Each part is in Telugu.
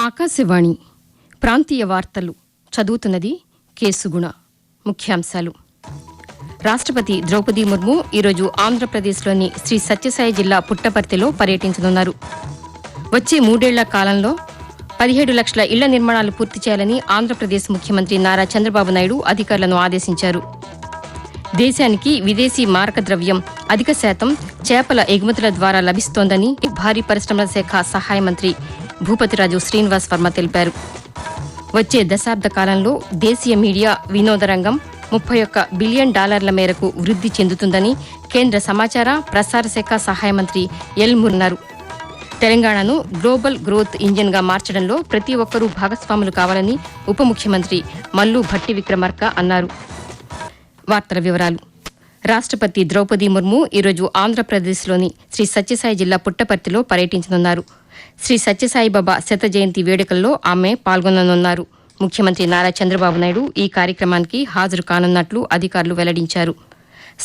ఆకాశవాణి ప్రాంతీయ వార్తలు చదువుతున్నది కేసుగుణ. ముఖ్యాంశాలు. రాష్ట్రపతి ద్రౌపది ముర్ము ఈరోజు ఆంధ్రప్రదేశ్లోని శ్రీ సత్యసాయి జిల్లా పుట్టపర్తిలో పర్యటించనున్నారు. వచ్చే 3 ఏళ్ల కాలంలో 17 లక్షల ఇళ్ల నిర్మాణాలు పూర్తి చేయాలని ఆంధ్రప్రదేశ్ ముఖ్యమంత్రి నారా చంద్రబాబు నాయుడు అధికారులను ఆదేశించారు. దేశానికి విదేశీ మారక ద్రవ్యం అధిక శాతం చేపల ఎగుమతుల ద్వారా లభిస్తోందని భారీ పరిశ్రమల శాఖ సహాయ మంత్రి భూపతిరాజు శ్రీనివాస్ వర్మ తెలిపారు. వచ్చే దశాబ్ద కాలంలో దేశీయ మీడియా వినోద రంగం $31 బిలియన్ మేరకు వృద్ధి చెందుతుందని కేంద్ర సమాచార ప్రసార శాఖ సహాయ మంత్రి ఎల్ మురుగన్ అన్నారు. తెలంగాణను గ్లోబల్ గ్రోత్ ఇంజిన్గా మార్చడంలో ప్రతి ఒక్కరూ భాగస్వాములు కావాలని ఉప ముఖ్యమంత్రి మల్లు భట్టి విక్రమార్క అన్నారు. వార్తల వివరాలు. రాష్ట్రపతి ద్రౌపది ముర్ము ఈరోజు ఆంధ్రప్రదేశ్లోని శ్రీ సత్యసాయి జిల్లా పుట్టపర్తిలో పర్యటించనున్నారు. శ్రీ సత్యసాయిబాబా శత జయంతి వేడుకల్లో ఆమె పాల్గొననున్నారు. ముఖ్యమంత్రి నారా చంద్రబాబు నాయుడు ఈ కార్యక్రమానికి హాజరు కానున్నట్లు అధికారులు వెల్లడించారు.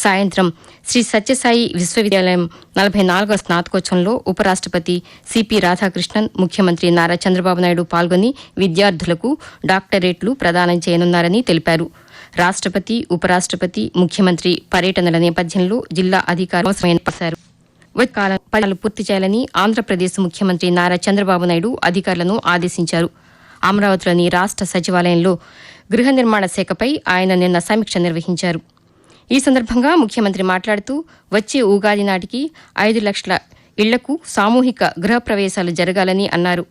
సాయంత్రం శ్రీ సత్యసాయి విశ్వవిద్యాలయం 44వ స్నాతకోత్సవంలో ఉపరాష్ట్రపతి సిపి రాధాకృష్ణన్, ముఖ్యమంత్రి నారా చంద్రబాబు నాయుడు పాల్గొని విద్యార్థులకు డాక్టరేట్లు ప్రదానం చేయనున్నారని తెలిపారు. రాష్ట్రపతి, ఉపరాష్ట్రపతి, ముఖ్యమంత్రి పర్యటనల నేపథ్యంలో జిల్లా అధికారులు పనులు పూర్తి చేయాలని ఆంధ్రప్రదేశ్ ముఖ్యమంత్రి నారా చంద్రబాబు నాయుడు అధికారులను ఆదేశించారు. అమరావతిలోని రాష్ట్ర సచివాలయంలో గృహ నిర్మాణ శాఖపై ఆయన నిన్న సమీక్ష నిర్వహించారు. ఈ సందర్భంగా ముఖ్యమంత్రి మాట్లాడుతూ వచ్చే ఉగాది నాటికి 5 లక్షల ఇళ్లకు సామూహిక గృహప్రవేశాలు జరగాలని అన్నారు.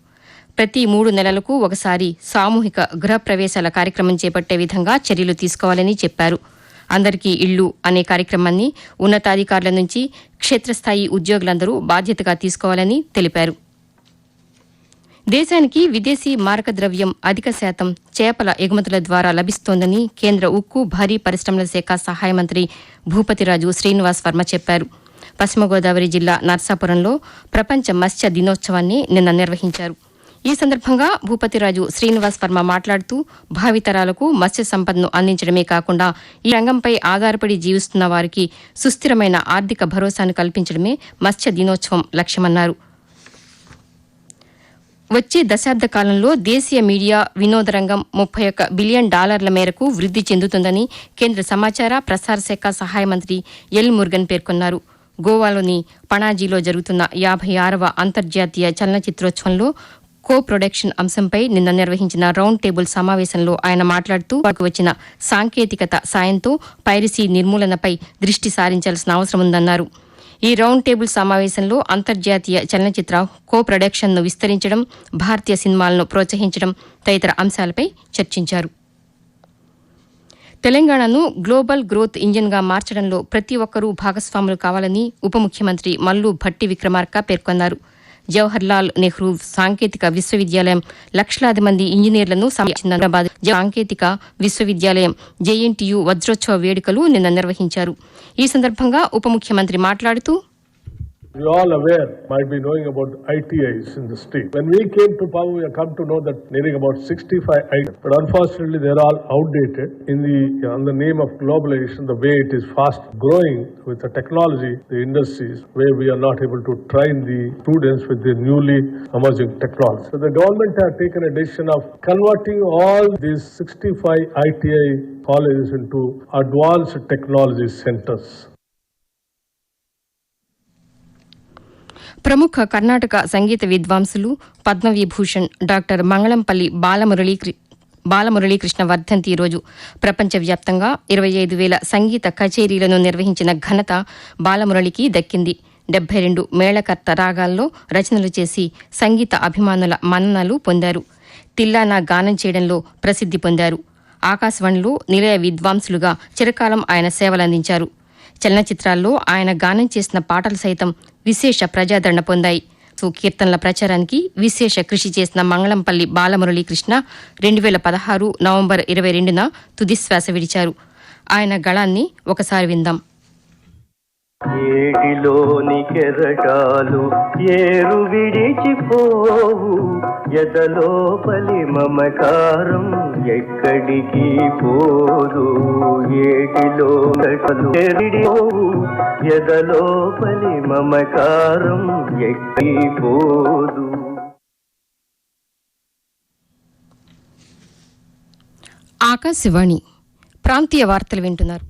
ప్రతి 3 నెలలకు ఒకసారి సామూహిక గృహప్రవేశాల కార్యక్రమం చేపట్టే విధంగా చర్యలు తీసుకోవాలని చెప్పారు. అందరికీ ఇళ్లు అనే కార్యక్రమాన్ని ఉన్నతాధికారుల నుంచి క్షేత్రస్థాయి ఉద్యోగులందరూ బాధ్యతగా తీసుకోవాలని తెలిపారు. దేశానికి విదేశీ మారక ద్రవ్యం అధిక శాతం చేపల ఎగుమతుల ద్వారా లభిస్తోందని కేంద్ర ఉక్కు, భారీ పరిశ్రమల శాఖ సహాయ మంత్రి భూపతిరాజు శ్రీనివాస్ వర్మ చెప్పారు. పశ్చిమ గోదావరి జిల్లా నర్సాపురంలో ప్రపంచ మత్స్య దినోత్సవాన్ని నిన్న నిర్వహించారు. ఈ సందర్భంగా భూపతిరాజు శ్రీనివాస్ వర్మ మాట్లాడుతూ భావితరాలకు మత్స్య సంపదను అందించడమే కాకుండా ఈ రంగంపై ఆధారపడి జీవిస్తున్న వారికి సుస్థిరమైన ఆర్థిక భరోసాను కల్పించడమే మత్స్య దినోత్సవం లక్ష్యమన్నారు. వచ్చే దశాబ్ద కాలంలో దేశీయ మీడియా వినోద రంగం $31 బిలియన్ మేరకు వృద్ధి చెందుతుందని కేంద్ర సమాచార ప్రసార శాఖ సహాయ మంత్రి ఎల్ మురుగన్ పేర్కొన్నారు. గోవాలోని పణాజీలో జరుగుతున్న 56వ అంతర్జాతీయ చలనచిత్రోత్సవంలో కో ప్రొడక్షన్ అంశంపై నిన్న నిర్వహించిన రౌండ్ టేబుల్ సమావేశంలో ఆయన మాట్లాడుతూ వారికి వచ్చిన సాంకేతికత సాయంతో పైరసీ నిర్మూలనపై దృష్టి సారించాల్సిన అవసరం ఉందన్నారు. ఈ రౌండ్ టేబుల్ సమావేశంలో అంతర్జాతీయ చలనచిత్ర కో ప్రొడక్షన్ను విస్తరించడం, భారతీయ సినిమాలను ప్రోత్సహించడం తదితర అంశాలపై చర్చించారు. తెలంగాణను గ్లోబల్ గ్రోత్ ఇంజిన్గా మార్చడంలో ప్రతి ఒక్కరూ భాగస్వాములు కావాలని ఉప ముఖ్యమంత్రి మల్లు భట్టి విక్రమార్క పేర్కొన్నారు. జవహర్లాల్ నెహ్రూ సాంకేతిక విశ్వవిద్యాలయం లక్షలాది మంది ఇంజనీర్లను హైదరాబాద్ సాంకేతిక విశ్వవిద్యాలయం జేఎన్టీయూ వజ్రోత్సవ వేడుకలు నిన్న నిర్వహించారు. ఈ సందర్భంగా ఉప ముఖ్యమంత్రి మాట్లాడుతూ You all aware, might be knowing about ITIs in the state. When we came to power, we have come to know that nearing about 65 ITIs. But unfortunately, they're all outdated. On the name of globalization, the way it is fast growing with the technology, the industries, where we are not able to train the students with the newly emerging technology. So the government has taken a decision of converting all these 65 ITI colleges into advanced technology centers. ప్రముఖ కర్ణాటక సంగీత విద్వాంసులు పద్మవిభూషణ్ డాక్టర్ మంగళంపల్లి బాలమురళీకృష్ణ వర్ధంతి రోజు ప్రపంచవ్యాప్తంగా 25,000 సంగీత కచేరీలను నిర్వహించిన ఘనత బాలమురళికి దక్కింది. 72 మేళకర్త రాగాల్లో రచనలు చేసి సంగీత అభిమానుల మన్ననలు పొందారు. తిల్లానా గానం చేయడంలో ప్రసిద్ధి పొందారు. ఆకాశవాణిలో నిలయ విద్వాంసులుగా చిరకాలం ఆయన సేవలందించారు. చలనచిత్రాల్లో ఆయన గానం చేసిన పాటలు సైతం విశేష ప్రజాదరణ పొందాయి. కీర్తనల ప్రచారానికి విశేష కృషి చేసిన మంగళంపల్లి బాలమురళీకృష్ణ 2016 నవంబర్ 22న తుదిశ్వాస విడిచారు. ఆయన గళాన్ని ఒకసారి విందాం. ఏటిలోని కెరటాలు ఏరు విడిచిపోవు, ఎదలోపలి మమకారం ఎక్కడికి పోదు. ఏటిలో ఎదలోపలి మమకారం ఎక్కడికి పోదు. ఆకాశవాణి ప్రాంతీయ వార్తలు వింటున్నారు.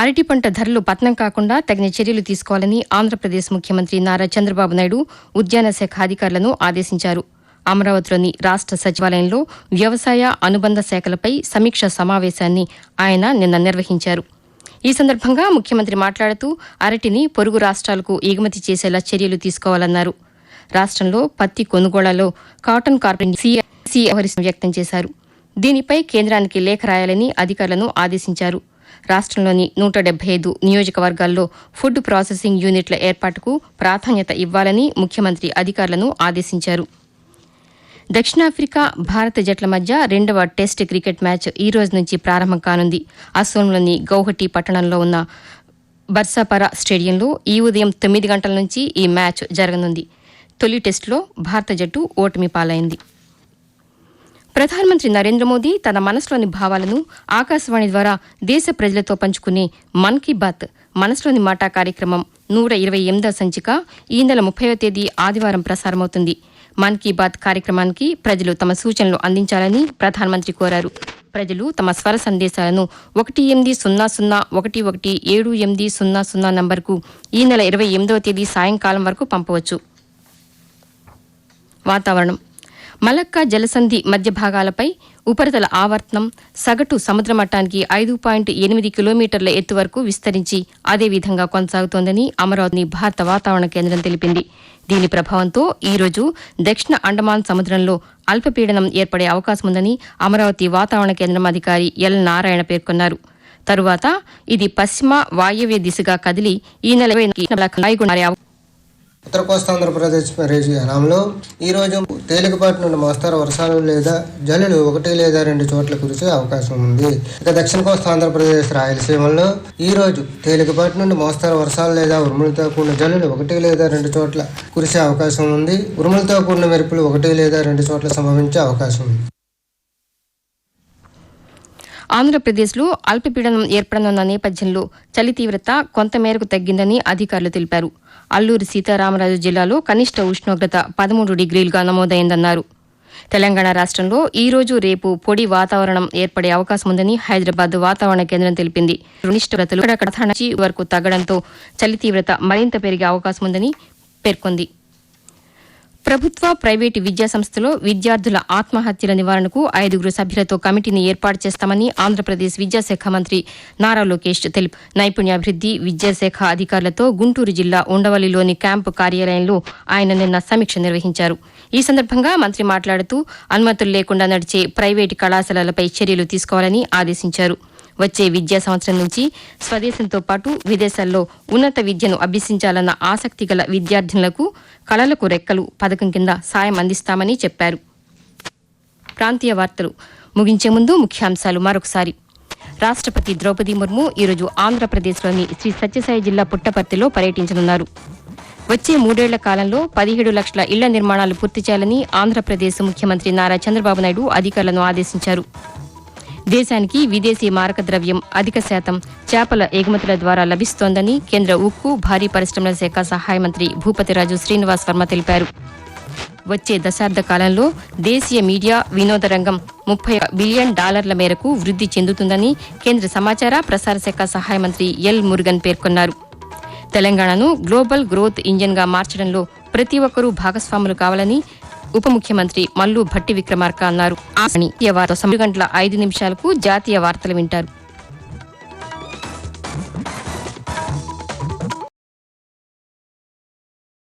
అరటి పంట ధరలు పతనం కాకుండా తగిన చర్యలు తీసుకోవాలని ఆంధ్రప్రదేశ్ ముఖ్యమంత్రి నారా చంద్రబాబు నాయుడు ఉద్యాన శాఖ అధికారులను ఆదేశించారు. అమరావతిలోని రాష్ట సచివాలయంలో వ్యవసాయ అనుబంధ శాఖలపై సమీక్ష సమావేశాన్ని ఆయన నిన్న నిర్వహించారు. ఈ సందర్భంగా ముఖ్యమంత్రి మాట్లాడుతూ అరటిని పొరుగు రాష్ట్రాలకు ఎగుమతి చేసేలా చర్యలు తీసుకోవాలన్నారు. రాష్ట్రంలో పత్తి కొనుగోళ్లలో కాటన్ కార్పొరేషన్ వ్యవహరిస్తూ వ్యక్తం చేశారు. దీనిపై కేంద్రానికి లేఖ రాయాలని అధికారులను ఆదేశించారు. రాష్ట్రంలోని 175 నియోజకవర్గాల్లో ఫుడ్ ప్రాసెసింగ్ యూనిట్ల ఏర్పాటుకు ప్రాధాన్యత ఇవ్వాలని ముఖ్యమంత్రి అధికారులను ఆదేశించారు. దక్షిణాఫ్రికా భారత జట్ల మధ్య 2వ టెస్ట్ క్రికెట్ మ్యాచ్ ఈ రోజు నుంచి ప్రారంభం కానుంది. అస్సోంలోని గౌహటి పట్టణంలో ఉన్న బర్సాపరా స్టేడియంలో ఈ ఉదయం 9 గంటల నుంచి ఈ మ్యాచ్ జరగనుంది. తొలి టెస్టులో భారత జట్టు ఓటమి పాలైంది. ప్రధానమంత్రి నరేంద్ర మోదీ తన మనసులోని భావాలను ఆకాశవాణి ద్వారా దేశ ప్రజలతో పంచుకునే మన్ కీ బాత్ మనసులోని మాట కార్యక్రమం 128వ సంచిక ఈ నెల 30వ తేదీ ఆదివారం ప్రసారమవుతుంది. మన్ కీ బాత్ కార్యక్రమానికి ప్రజలు తమ సూచనలు అందించాలని ప్రధానమంత్రి కోరారు. ప్రజలు తమ స్వర సందేశాలను 1800117800 నంబర్కు ఈ నెల 28వ తేదీ సాయంకాలం వరకు పంపవచ్చు. వాతావరణం. మలక్కా జలసంధి మధ్య భాగాలపై ఉపరితల ఆవర్తనం సగటు సముద్ర మట్టానికి 5.8 కిలోమీటర్ల ఎత్తు వరకు విస్తరించి అదేవిధంగా కొనసాగుతోందని అమరావతిని భారత వాతావరణ కేంద్రం తెలిపింది. దీని ప్రభావంతో ఈ రోజు దక్షిణ అండమాన్ సముద్రంలో అల్పపీడనం ఏర్పడే అవకాశముందని అమరావతి వాతావరణ కేంద్రం అధికారి ఎల్ నారాయణ పేర్కొన్నారు. తరువాత ఇది పశ్చిమ వాయవ్య దిశగా కదిలి ఈ నెల 20 ఉత్తర కోస్తాంధ్రప్రదేశ్ పరిసరాల్లో ఈ రోజు తేలికపాటి నుండి మోస్తరు వర్షాలు లేదా జల్లులు 1 లేదా 2 చోట్ల కురిసే అవకాశం ఉంది. ఇక దక్షిణ కోస్తాంధ్రప్రదేశ్ రాయలసీమలో ఈ రోజు తేలికపాటి నుండి మోస్తరు వర్షాలు లేదా ఉరుములతో కూడిన జల్లులు 1 లేదా 2 చోట్ల కురిసే అవకాశం ఉంది. ఉరుములతో కూడిన మెరుపులు 1 లేదా 2 చోట్ల సంభవించే అవకాశం ఉంది. ఆంధ్రప్రదేశ్లో అల్పపీడనం ఏర్పడనున్న నేపథ్యంలో చలి తీవ్రత కొంతమేరకు తగ్గిందని అధికారులు తెలిపారు. అల్లూరి సీతారామరాజు జిల్లాలో కనిష్ట ఉష్ణోగ్రత 13 డిగ్రీలుగా నమోదైందన్నారు. తెలంగాణ రాష్ట్రంలో ఈ రోజు రేపు పొడి వాతావరణం ఏర్పడే అవకాశం ఉందని హైదరాబాద్ వాతావరణ కేంద్రం తెలిపింది. ఉష్ణోగ్రతలు నుంచి వరకు తగ్గడంతో చలి తీవ్రత మరింత పెరిగే అవకాశం ఉందని పేర్కొంది. ప్రభుత్వ ప్రైవేటు విద్యాసంస్థలో విద్యార్థుల ఆత్మహత్యల నివారణకు 5 సభ్యులతో కమిటీని ఏర్పాటు చేస్తామని ఆంధ్రప్రదేశ్ విద్యాశాఖ మంత్రి నారా లోకేష్ తెలిపారు. నైపుణ్యాభివృద్ది విద్యాశాఖ అధికారులతో గుంటూరు జిల్లా ఉండవల్లిలోని క్యాంపు కార్యాలయంలో ఆయన నిన్న సమీక్ష నిర్వహించారు. ఈ సందర్భంగా మంత్రి మాట్లాడుతూ అనుమతులు లేకుండా నడిచే ప్రైవేటు కళాశాలలపై చర్యలు తీసుకోవాలని ఆదేశించారు. వచ్చే విద్యా సంవత్సరం నుంచి స్వదేశంతో పాటు విదేశాల్లో ఉన్నత విద్యను అభ్యసించాలన్న ఆసక్తి గల విద్యార్థినులకు కళలకు రెక్కలు పథకం కింద సాయం అందిస్తామని చెప్పారు. ప్రాంతీయ వార్తలు ముగించే ముందు ముఖ్యాంశాలు మరొకసారి. రాష్ట్రపతి ద్రౌపది ముర్ము ఈరోజు ఆంధ్రప్రదేశ్లోని శ్రీ సత్యసాయి జిల్లా పుట్టపర్తిలో పర్యటించనున్నారు. వచ్చే 3 ఏళ్ల కాలంలో 17 లక్షల ఇళ్ల నిర్మాణాలు పూర్తి చేయాలని ఆంధ్రప్రదేశ్ ముఖ్యమంత్రి నారా చంద్రబాబు నాయుడు అధికారులను ఆదేశించారు. దేశానికి విదేశీ మారక ద్రవ్యం అధిక శాతం చేపల ఎగుమతుల ద్వారా లభిస్తోందని కేంద్ర ఉక్కు భారీ పరిశ్రమల శాఖ సహాయ మంత్రి భూపతిరాజు శ్రీనివాస్ వర్మ తెలిపారు. వచ్చే దశాబ్ద కాలంలో దేశీయ మీడియా వినోద రంగం $30 బిలియన్ మేరకు వృద్ధి చెందుతుందని కేంద్ర సమాచార ప్రసార శాఖ సహాయ మంత్రి ఎల్ మురుగన్ పేర్కొన్నారు. తెలంగాణను గ్లోబల్ గ్రోత్ ఇంజిన్గా మార్చడంలో ప్రతి ఒక్కరూ భాగస్వాములు కావాలని ఉప ముఖ్యమంత్రి మల్లు భట్టి విక్రమార్క అన్నారు. 7:05 జాతీయ వార్తలు వింటారు.